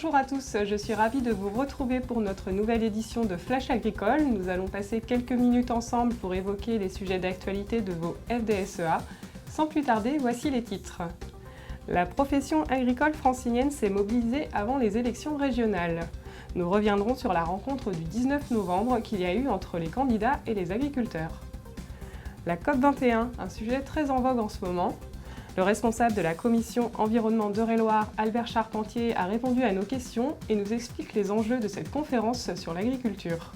Bonjour à tous, je suis ravie de vous retrouver pour notre nouvelle édition de Flash Agricole. Nous allons passer quelques minutes ensemble pour évoquer les sujets d'actualité de vos FDSEA. Sans plus tarder, voici les titres. La profession agricole francilienne s'est mobilisée avant les élections régionales. Nous reviendrons sur la rencontre du 19 novembre qu'il y a eu entre les candidats et les agriculteurs. La COP21, un sujet très en vogue en ce moment. Le responsable de la commission environnement d'Eure-et-Loir, Albert Charpentier, a répondu à nos questions et nous explique les enjeux de cette conférence sur l'agriculture.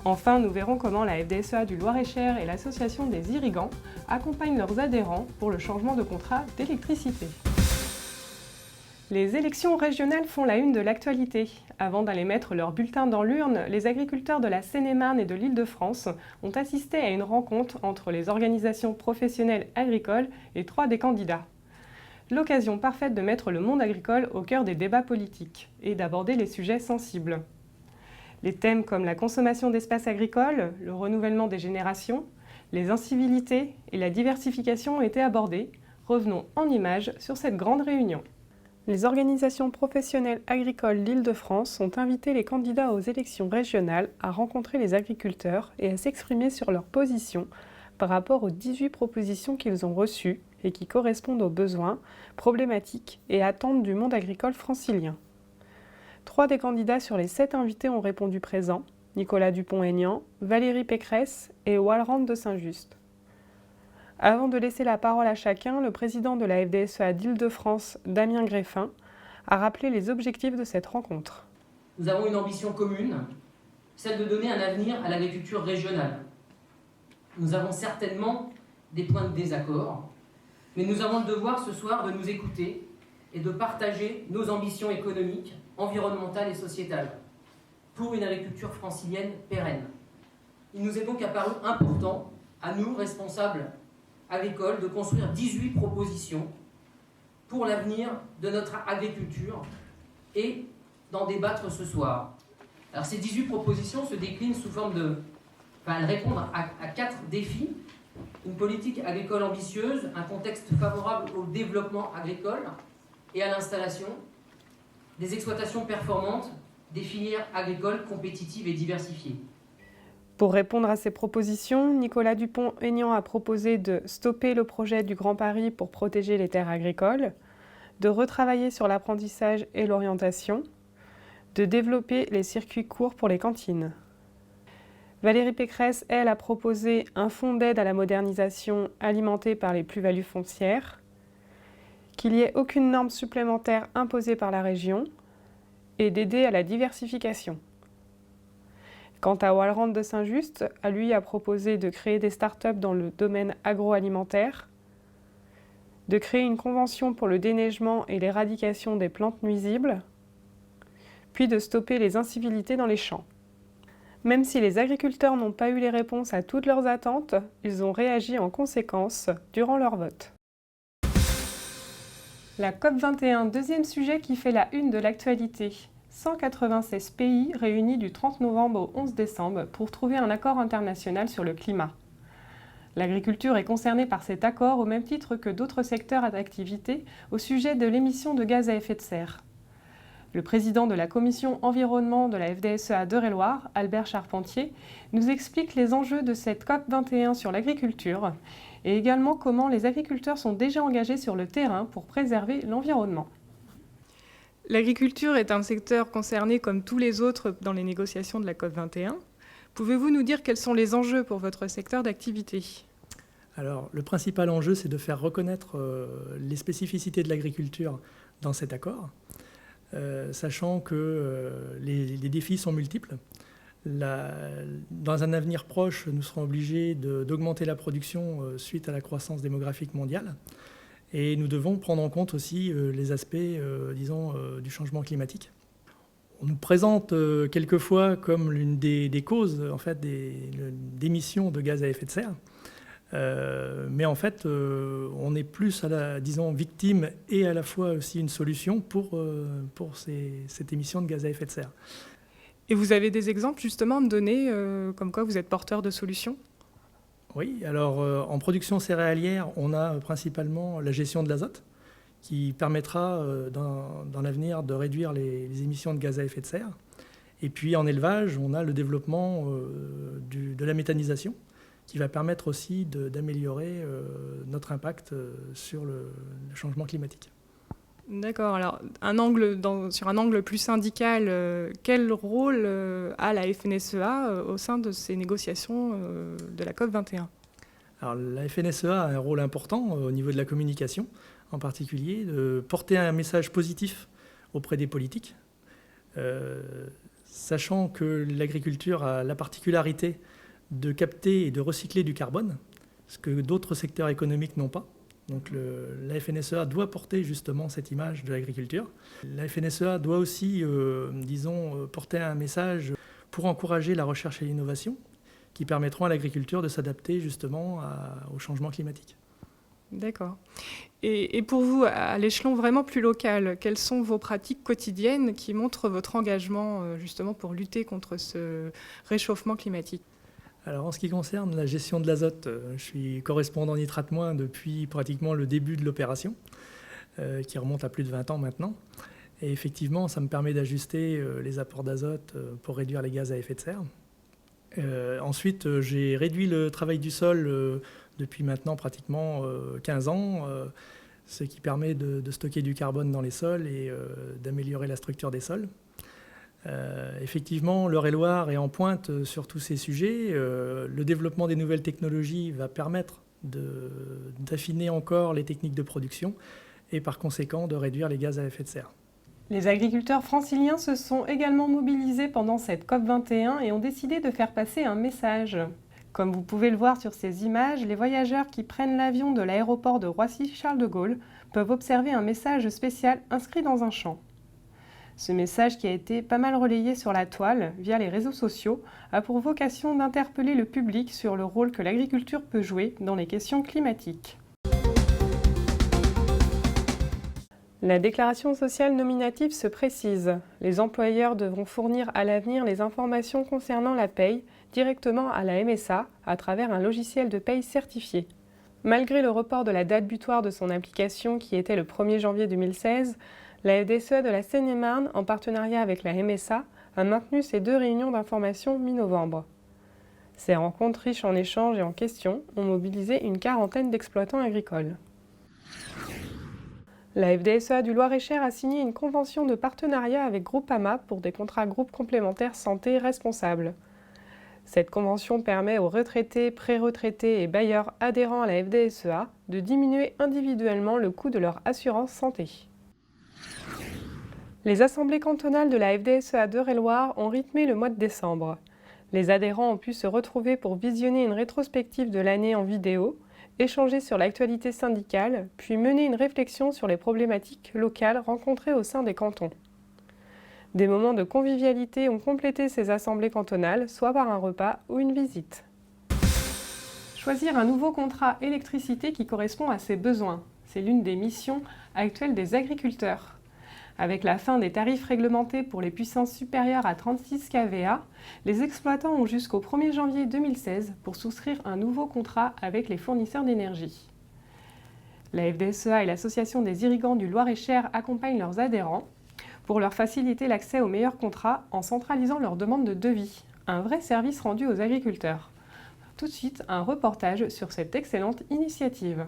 Enfin, nous verrons comment la FDSEA du Loir-et-Cher et l'association des irrigants accompagnent leurs adhérents pour le changement de contrat d'électricité. Les élections régionales font la une de l'actualité. Avant d'aller mettre leur bulletin dans l'urne, les agriculteurs de la Seine-et-Marne et de l'Île-de-France ont assisté à une rencontre entre les organisations professionnelles agricoles et 3 des candidats. L'occasion parfaite de mettre le monde agricole au cœur des débats politiques et d'aborder les sujets sensibles. Les thèmes comme la consommation d'espaces agricoles, le renouvellement des générations, les incivilités et la diversification ont été abordés. Revenons en images sur cette grande réunion. Les organisations professionnelles agricoles d'Île-de-France ont invité les candidats aux élections régionales à rencontrer les agriculteurs et à s'exprimer sur leur position par rapport aux 18 propositions qu'ils ont reçues et qui correspondent aux besoins, problématiques et attentes du monde agricole francilien. 3 des candidats sur les 7 invités ont répondu présents, Nicolas Dupont-Aignan, Valérie Pécresse et Walrand de Saint-Just. Avant de laisser la parole à chacun, le président de la FDSEA d'Île-de-France, Damien Greffin, a rappelé les objectifs de cette rencontre. Nous avons une ambition commune, celle de donner un avenir à l'agriculture régionale. Nous avons certainement des points de désaccord, mais nous avons le devoir ce soir de nous écouter et de partager nos ambitions économiques, environnementales et sociétales pour une agriculture francilienne pérenne. Il nous est donc apparu important, à nous, responsables agricole, de construire 18 propositions pour l'avenir de notre agriculture et d'en débattre ce soir. Alors ces 18 propositions se déclinent sous forme de... elles répondent à 4 défis. Une politique agricole ambitieuse, un contexte favorable au développement agricole et à l'installation, des exploitations performantes, des filières agricoles compétitives et diversifiées. Pour répondre à ces propositions, Nicolas Dupont-Aignan a proposé de stopper le projet du Grand Paris pour protéger les terres agricoles, de retravailler sur l'apprentissage et l'orientation, de développer les circuits courts pour les cantines. Valérie Pécresse, elle, a proposé un fonds d'aide à la modernisation alimenté par les plus-values foncières, qu'il n'y ait aucune norme supplémentaire imposée par la région et d'aider à la diversification. Quant à Walrand de Saint-Just, lui a proposé de créer des start-up dans le domaine agroalimentaire, de créer une convention pour le déneigement et l'éradication des plantes nuisibles, puis de stopper les incivilités dans les champs. Même si les agriculteurs n'ont pas eu les réponses à toutes leurs attentes, ils ont réagi en conséquence durant leur vote. La COP21, deuxième sujet qui fait la une de l'actualité. 196 pays réunis du 30 novembre au 11 décembre pour trouver un accord international sur le climat. L'agriculture est concernée par cet accord au même titre que d'autres secteurs d'activité au sujet de l'émission de gaz à effet de serre. Le président de la commission environnement de la FDSEA d'Eure-et-Loir, Albert Charpentier, nous explique les enjeux de cette COP21 sur l'agriculture et également comment les agriculteurs sont déjà engagés sur le terrain pour préserver l'environnement. L'agriculture est un secteur concerné comme tous les autres dans les négociations de la COP21. Pouvez-vous nous dire quels sont les enjeux pour votre secteur d'activité ? Alors, le principal enjeu, c'est de faire reconnaître les spécificités de l'agriculture dans cet accord, sachant que les défis sont multiples. Dans un avenir proche, nous serons obligés d'augmenter la production suite à la croissance démographique mondiale. Et nous devons prendre en compte aussi les aspects, du changement climatique. On nous présente quelquefois comme l'une des causes en fait, d'émissions de gaz à effet de serre. Mais en fait, on est plus victime et à la fois aussi une solution pour cette émission de gaz à effet de serre. Et vous avez des exemples justement à me donner, comme quoi vous êtes porteur de solutions ? Oui, alors en production céréalière, on a principalement la gestion de l'azote, qui permettra dans l'avenir de réduire les émissions de gaz à effet de serre. Et puis en élevage, on a le développement de la méthanisation qui va permettre aussi d'améliorer notre impact sur le changement climatique. D'accord. Alors, sur un angle plus syndical, quel rôle a la FNSEA au sein de ces négociations de la COP21 ? Alors, la FNSEA a un rôle important au niveau de la communication, en particulier, de porter un message positif auprès des politiques, sachant que l'agriculture a la particularité de capter et de recycler du carbone, ce que d'autres secteurs économiques n'ont pas. Donc la FNSEA doit porter justement cette image de l'agriculture. La FNSEA doit aussi, porter un message pour encourager la recherche et l'innovation qui permettront à l'agriculture de s'adapter justement au changement climatique. D'accord. Et pour vous, à l'échelon vraiment plus local, quelles sont vos pratiques quotidiennes qui montrent votre engagement justement pour lutter contre ce réchauffement climatique ? Alors en ce qui concerne la gestion de l'azote, je suis correspondant Nitrate Moins depuis pratiquement le début de l'opération, qui remonte à plus de 20 ans maintenant. Et effectivement, ça me permet d'ajuster les apports d'azote pour réduire les gaz à effet de serre. Ensuite, j'ai réduit le travail du sol depuis maintenant pratiquement 15 ans, ce qui permet de stocker du carbone dans les sols et d'améliorer la structure des sols. Effectivement, l'Eure-et-Loir est en pointe sur tous ces sujets. Le développement des nouvelles technologies va permettre d'affiner encore les techniques de production et par conséquent de réduire les gaz à effet de serre. Les agriculteurs franciliens se sont également mobilisés pendant cette COP21 et ont décidé de faire passer un message. Comme vous pouvez le voir sur ces images, les voyageurs qui prennent l'avion de l'aéroport de Roissy-Charles de Gaulle peuvent observer un message spécial inscrit dans un champ. Ce message, qui a été pas mal relayé sur la toile via les réseaux sociaux, a pour vocation d'interpeller le public sur le rôle que l'agriculture peut jouer dans les questions climatiques. La déclaration sociale nominative se précise. Les employeurs devront fournir à l'avenir les informations concernant la paye directement à la MSA à travers un logiciel de paye certifié. Malgré le report de la date butoir de son application qui était le 1er janvier 2016, la FDSEA de la Seine-et-Marne, en partenariat avec la MSA, a maintenu ses 2 réunions d'information mi-novembre. Ces rencontres riches en échanges et en questions ont mobilisé une quarantaine d'exploitants agricoles. La FDSEA du Loir-et-Cher a signé une convention de partenariat avec Groupama pour des contrats groupes complémentaires santé responsables. Cette convention permet aux retraités, pré-retraités et bailleurs adhérents à la FDSEA de diminuer individuellement le coût de leur assurance santé. Les assemblées cantonales de la FDSEA d'Eure-et-Loir ont rythmé le mois de décembre. Les adhérents ont pu se retrouver pour visionner une rétrospective de l'année en vidéo, échanger sur l'actualité syndicale, puis mener une réflexion sur les problématiques locales rencontrées au sein des cantons. Des moments de convivialité ont complété ces assemblées cantonales, soit par un repas ou une visite. Choisir un nouveau contrat électricité qui correspond à ses besoins, c'est l'une des missions actuelles des agriculteurs. Avec la fin des tarifs réglementés pour les puissances supérieures à 36 kVA, les exploitants ont jusqu'au 1er janvier 2016 pour souscrire un nouveau contrat avec les fournisseurs d'énergie. La FDSEA et l'Association des irrigants du Loir-et-Cher accompagnent leurs adhérents pour leur faciliter l'accès aux meilleurs contrats en centralisant leurs demandes de devis, un vrai service rendu aux agriculteurs. Tout de suite, un reportage sur cette excellente initiative.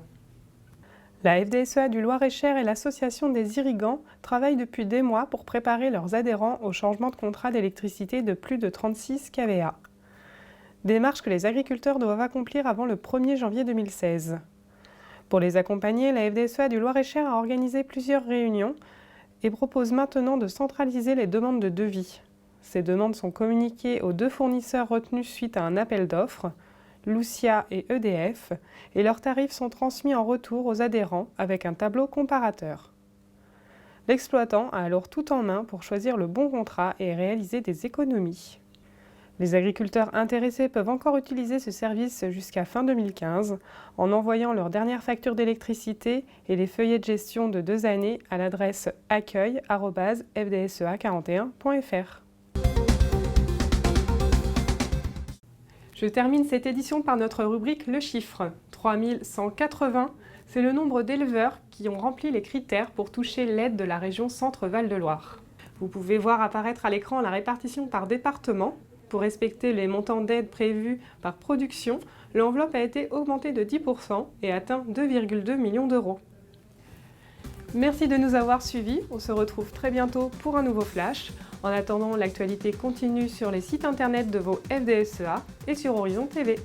La FDSEA du Loir-et-Cher et l'Association des irrigants travaillent depuis des mois pour préparer leurs adhérents au changement de contrat d'électricité de plus de 36 kVA. Démarche que les agriculteurs doivent accomplir avant le 1er janvier 2016. Pour les accompagner, la FDSEA du Loir-et-Cher a organisé plusieurs réunions et propose maintenant de centraliser les demandes de devis. Ces demandes sont communiquées aux 2 fournisseurs retenus suite à un appel d'offres, Lucia et EDF, et leurs tarifs sont transmis en retour aux adhérents avec un tableau comparateur. L'exploitant a alors tout en main pour choisir le bon contrat et réaliser des économies. Les agriculteurs intéressés peuvent encore utiliser ce service jusqu'à fin 2015 en envoyant leur dernière facture d'électricité et les feuillets de gestion de 2 années à l'adresse accueil@fdsea41.fr. Je termine cette édition par notre rubrique Le Chiffre. 3180, c'est le nombre d'éleveurs qui ont rempli les critères pour toucher l'aide de la région Centre-Val de Loire. Vous pouvez voir apparaître à l'écran la répartition par département. Pour respecter les montants d'aide prévus par production, l'enveloppe a été augmentée de 10% et atteint 2,2 millions d'euros. Merci de nous avoir suivis. On se retrouve très bientôt pour un nouveau flash. En attendant, l'actualité continue sur les sites internet de vos FDSEA et sur Horizon TV.